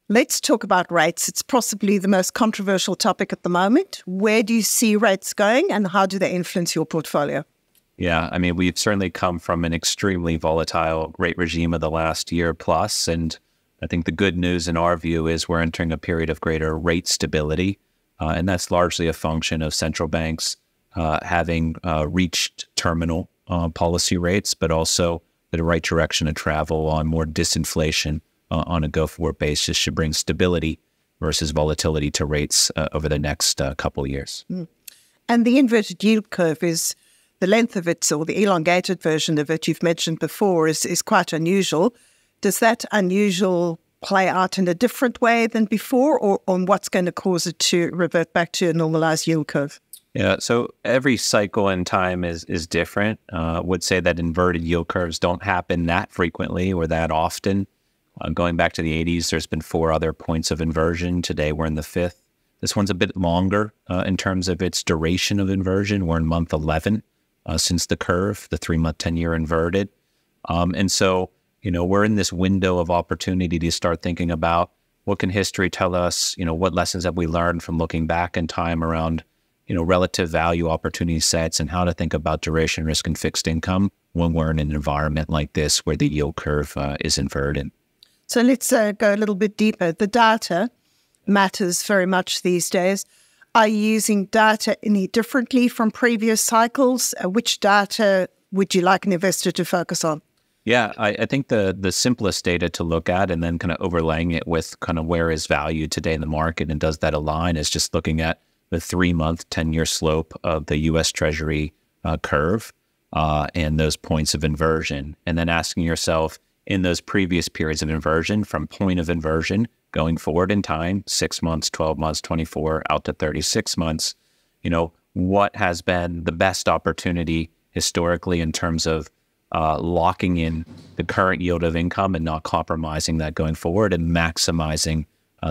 Let's talk about rates. It's possibly the most controversial topic at the moment. Where do you see rates going and how do they influence your portfolio? Yeah, I mean, we've certainly come from an extremely volatile rate regime of the last year plus. And I think the good news in our view is we're entering a period of greater rate stability. And that's largely a function of central banks having reached terminal policy rates, but also the right direction to travel on more disinflation on a go-forward basis should bring stability versus volatility to rates over the next couple of years. And the inverted yield curve is, the length of it, or the elongated version of it you've mentioned before, is quite unusual. Does that unusual play out in a different way than before, or on what's going to cause it to revert back to a normalized yield curve? Yeah, so every cycle in time is different. Would say that inverted yield curves don't happen that frequently or that often. Going back to the 80s, there's been 4 other points of inversion. Today, we're in the 5th. This one's a bit longer in terms of its duration of inversion. We're in month 11 since the curve, the 3-month, 10-year inverted. And so, we're in this window of opportunity to start thinking about what can history tell us, what lessons have we learned from looking back in time around, relative value opportunity sets and how to think about duration risk and fixed income when we're in an environment like this where the yield curve is inverted. So let's go a little bit deeper. The data matters very much these days. Are you using data any differently from previous cycles? Which data would you like an investor to focus on? Yeah, I think the simplest data to look at and then kind of overlaying it with kind of where is value today in the market and does that align is just looking at the 3-month, 10-year slope of the U.S. Treasury curve and those points of inversion. And then asking yourself, in those previous periods of inversion, from point of inversion going forward in time, 6 months, 12 months, 24, out to 36 months, what has been the best opportunity historically in terms of locking in the current yield of income and not compromising that going forward and maximizing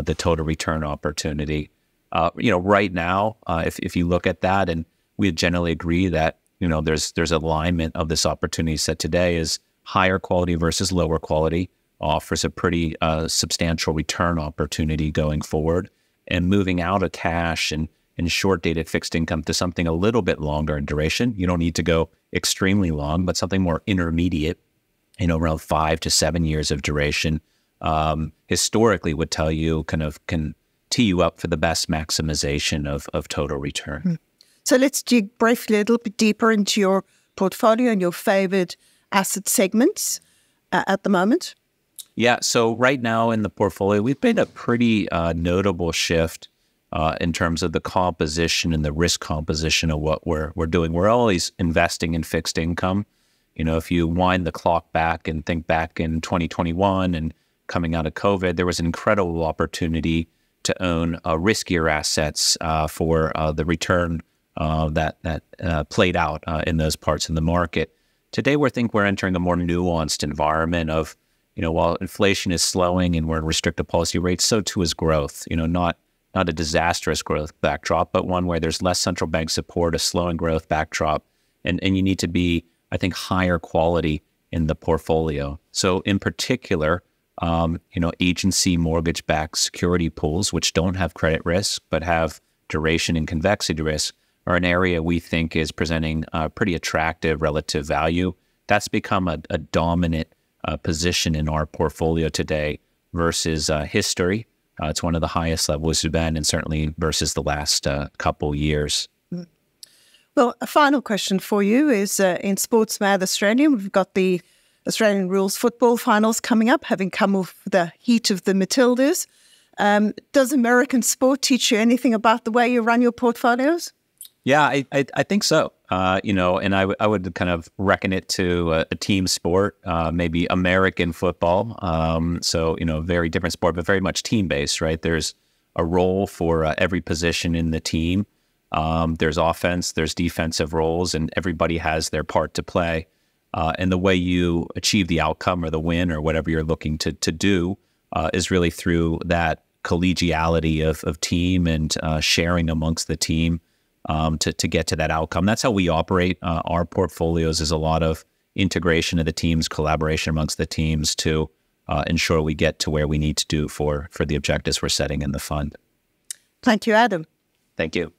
the total return opportunity. Right now, if you look at that, and we generally agree that, there's alignment of this opportunity set today is higher quality versus lower quality offers a pretty substantial return opportunity going forward, and moving out of cash and short-dated fixed income to something a little bit longer in duration. You don't need to go extremely long, but something more intermediate, around 5 to 7 years of duration, historically would tell you can tee you up for the best maximization of total return. So let's dig briefly a little bit deeper into your portfolio and your favored asset segments at the moment. Yeah, so right now in the portfolio, we've made a pretty notable shift in terms of the composition and the risk composition of what we're doing. We're always investing in fixed income. If you wind the clock back and think back in 2021 and coming out of COVID, there was an incredible opportunity to own riskier assets for the return that played out in those parts of the market. Today, we're entering a more nuanced environment of, while inflation is slowing and we're in restrictive policy rates, so too is growth. Not a disastrous growth backdrop, but one where there's less central bank support, a slowing growth backdrop, and you need to be, I think, higher quality in the portfolio. So in particular, agency mortgage-backed security pools, which don't have credit risk but have duration and convexity risk, are an area we think is presenting pretty attractive relative value. That's become a dominant position in our portfolio today versus history. It's one of the highest levels we've been, and certainly versus the last couple years. Well, a final question for you is in Sports Mad Australia, we've got the Australian Rules football finals coming up, having come off the heat of the Matildas. Does American sport teach you anything about the way you run your portfolios? Yeah, I think so. And I would kind of reckon it to a team sport, maybe American football. So, very different sport, but very much team-based, right? There's a role for every position in the team. There's offense, there's defensive roles, and everybody has their part to play. And the way you achieve the outcome or the win or whatever you're looking to do is really through that collegiality of team and sharing amongst the team. To get to that outcome. That's how we operate our portfolios, is a lot of integration of the teams, collaboration amongst the teams to ensure we get to where we need to do for the objectives we're setting in the fund. Thank you, Adam. Thank you.